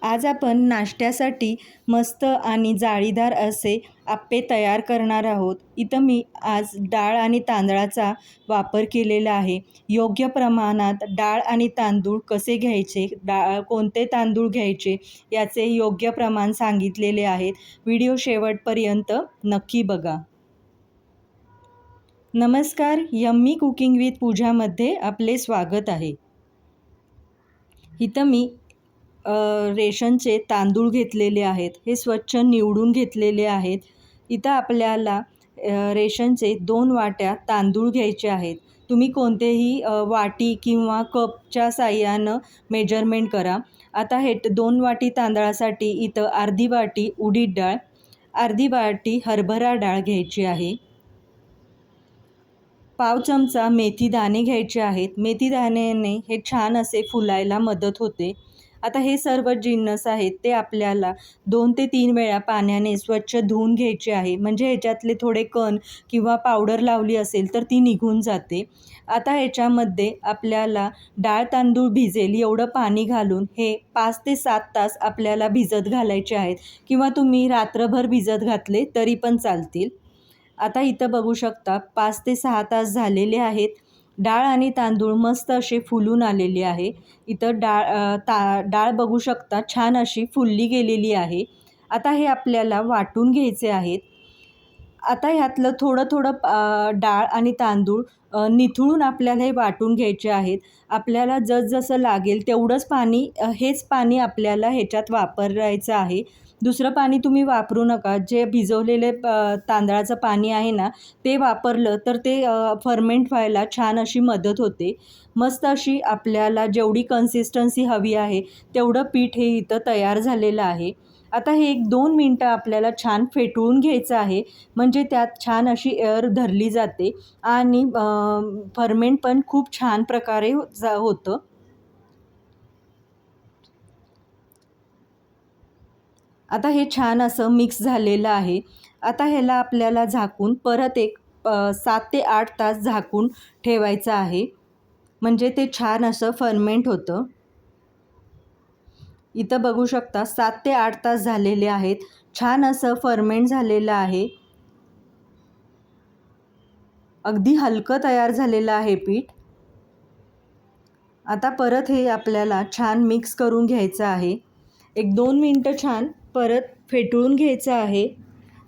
आज आपण नाश्त्यासाठी मस्त आणि जाळीदार असे आप्पे तयार करणार आहोत. इथं मी आज डाळ आणि तांदळाचा वापर केलेला आहे. योग्य प्रमाणात डाळ आणि तांदूळ कसे घ्यायचे, कोणते तांदूळ घ्यायचे याचे योग्य प्रमाण सांगितलेले आहेत. व्हिडिओ शेवटपर्यंत नक्की बघा. नमस्कार, यम्मी कुकिंग विथ पूजामध्ये आपले स्वागत आहे. इथं मी रेशनचे तांदूळ घेतलेले आहेत. हे स्वच्छ निवडून घेतलेले आहेत. इथं आपल्याला रेशनचे 2 वाट्या तांदूळ घ्यायचे आहेत. तुम्ही कोणतेही वाटी किंवा कपच्या साहाय्यानं मेजरमेंट करा. आता हे 2 वाटी तांदळासाठी इथं अर्धी वाटी उडीद डाळ, अर्धी वाटी हरभरा डाळ घ्यायची आहे. पाव चमचा मेथी दाणे घ्यायचे आहेत. मेथी दाण्याने हे छान असे फुलायला मदत होते. आता हे सर्व जिन्नस आहेत ते आपल्याला 2 ते 3 वेळा पाण्याने स्वच्छ धुवून घ्यायचे आहे. म्हणजे ह्याच्यातले थोडे कण किंवा पावडर लावली असेल तर ती निघून जाते. आता ह्याच्यामध्ये आपल्याला डाळ तांदूळ भिजेल एवढं पाणी घालून हे 5 ते 7 तास आपल्याला भिजत घालायचे आहेत किंवा तुम्ही रात्रभर भिजत घातले तरी पण चालतील. आता इथं बघू शकता 5 ते 6 तास झालेले आहेत. डाळ आणि तांदूळ मस्त असे फुलून आलेले आहे. इथं डाळ बघू शकता छान अशी फुलली गेलेली आहे. आता हे आपल्याला वाटून घ्यायचे आहेत. आता ह्यातलं थोडं थोडं डाळ आणि तांदूळ निथळून आपल्याला हे वाटून घ्यायचे आहेत. आपल्याला जसं लागेल तेवढंच पाणी, हेच पाणी आपल्याला ह्याच्यात वापरायचं आहे. दुसरं पाणी तुम्ही वापरू नका. जे भिजवलेले तांदळाचं पाणी आहे ना ते वापरलं तर ते फर्मेंट व्हायला छान अशी मदत होते. मस्त अशी आपल्याला जेवढी कन्सिस्टन्सी हवी आहे तेवढं पीठ हे इथं तयार झालेलं आहे. आता हे 1-2 मिनटं आपल्याला छान फेटवून घ्यायचं आहे. म्हणजे त्यात छान अशी एअर धरली जाते आणि फर्मेंट पण खूप छान प्रकारे होतं. आता हे छान असं मिक्स झालेलं आहे. आता ह्याला आपल्याला झाकून परत 7 ते 8 तास झाकून ठेवायचं आहे. म्हणजे ते छान असं फर्मेंट होतं. इथं बघू शकता 7 ते 8 तास झालेले आहेत. छान असं फर्मेंट झालेलं आहे. अगदी हलकं तयार झालेलं आहे पीठ. आता परत हे आपल्याला छान मिक्स करून घ्यायचं आहे. 1-2 मिनटं छान परत फेटळून घ्यायचं आहे.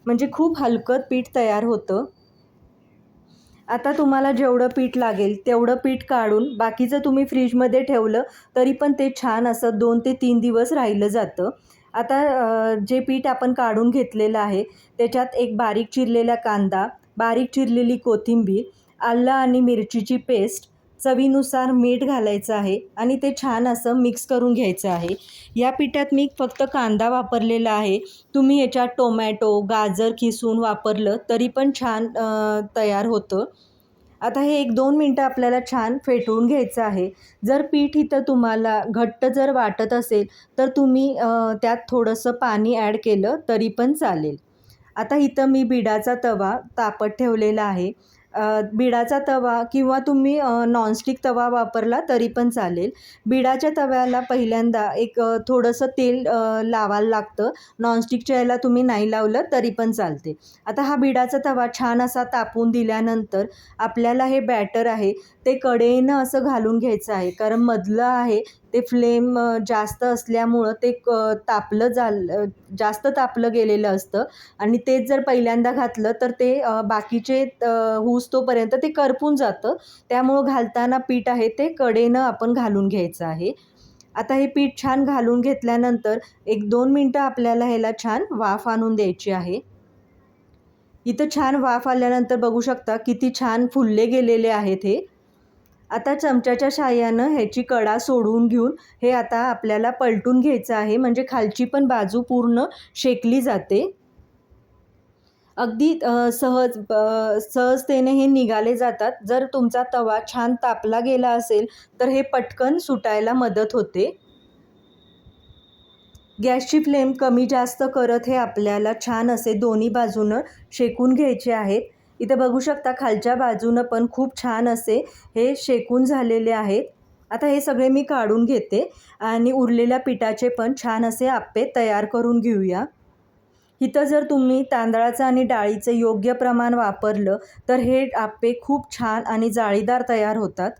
म्हणजे खूप हलकं पीठ तयार होतं. आता तुम्हाला जेवढं पीठ लागेल तेवढं पीठ काढून बाकीचं तुम्ही फ्रीजमध्ये ठेवलं तरी पण ते छान असं 2 ते 3 दिवस राहिलं जातं. आता जे पीठ आपण काढून घेतलेलं आहे त्याच्यात एक बारीक चिरलेला कांदा, बारीक चिरलेली कोथिंबीर, आलं आणि मिरचीची पेस्ट, चवीनुसार मीठ घालायचं आहे आणि ते छान असं मिक्स करून घ्यायचं आहे. या पिठात मी फक्त कांदा वापरलेला आहे. तुम्ही याच्यात टोमॅटो, गाजर किसून वापरलं तरी पण छान तयार होतं. आता हे 1-2 मिनटं आपल्याला छान फेटवून घ्यायचं आहे. जर पीठ इथं तुम्हाला घट्ट जर वाटत असेल तर तुम्ही त्यात थोडंसं पाणी ॲड केलं तरी पण चालेल. आता इथं मी बिडाचा तवा तापत ठेवलेला आहे. बिडाचा तवा किंवा तुम्ही नॉनस्टिक तवा वापरला तरी पण चालेल. बिडाच्या तव्याला पहिल्यांदा थोडंसं तेल लावायला लागतं. नॉनस्टिकच्या याला तुम्ही नाही लावलं तरी पण चालते. आता हा बिडाचा तवा छान असा तापून दिल्यानंतर आपल्याला हे बॅटर आहे ते कडेनं असं घालून घ्यायचं आहे. कारण मधलं आहे ते फ्लेम जास्त असल्यामुळं ते जास्त तापलं गेलेलं असतं आणि तेच जर पहिल्यांदा घातलं तर ते बाकीचे तोपर्यंत ते करपून जातं. त्यामुळं घालताना पीठ आहे ते कडेनं आपण घालून घ्यायचं आहे. आता हे पीठ छान घालून घेतल्यानंतर 1-2 मिनटं आपल्याला ह्याला छान वाफ आणून द्यायची आहे. इथं छान वाफ आल्यानंतर बघू शकता किती छान फुलले गेलेले आहेत हे. आता चमच्याच्या साहाय्यानं ह्याची कडा सोडून घेऊन हे आता आपल्याला पलटून घ्यायचं आहे. म्हणजे खालची पण बाजू पूर्ण शेकली जाते. अगदी सहजतेने हे निघाले जातात. जर तुमचा तवा छान तापला गेला असेल तर हे पटकन सुटायला मदत होते. गॅसची फ्लेम कमी जास्त करत हे आपल्याला छान असे दोन्ही बाजूनं शेकून घ्यायचे आहेत. इथं बघू शकता खालच्या बाजूनं पण खूप छान असे हे शेकून झालेले आहेत. आता हे सगळे मी काढून घेते आणि उरलेल्या पिठाचे पण छान असे आप्पे तयार करून घेऊया. इथं जर तुम्ही तांदळाचं आणि डाळीचं योग्य प्रमाण वापरलं तर हे आप्पे खूप छान आणि जाळीदार तयार होतात.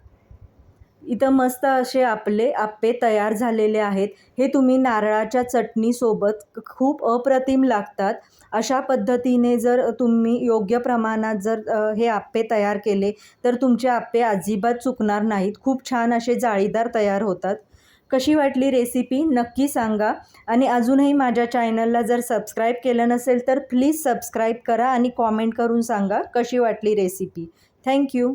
इथं मस्त असे आपले आप्पे तयार झालेले आहेत. हे तुम्ही नारळाच्या चटणीसोबत खूप अप्रतिम लागतात. अशा पद्धतीने जर तुम्ही योग्य प्रमाणात जर हे आप्पे तयार केले तर तुमचे आप्पे अजिबात चुकणार नाहीत. खूप छान असे जाळीदार तयार होतात. कशी वाटली रेसिपी नक्की सांगा आणि अजूनही माझ्या चॅनलला जर सबस्क्राईब केलं नसेल तर प्लीज सबस्क्राईब करा आणि कॉमेंट करून सांगा कशी वाटली रेसिपी. थँक्यू.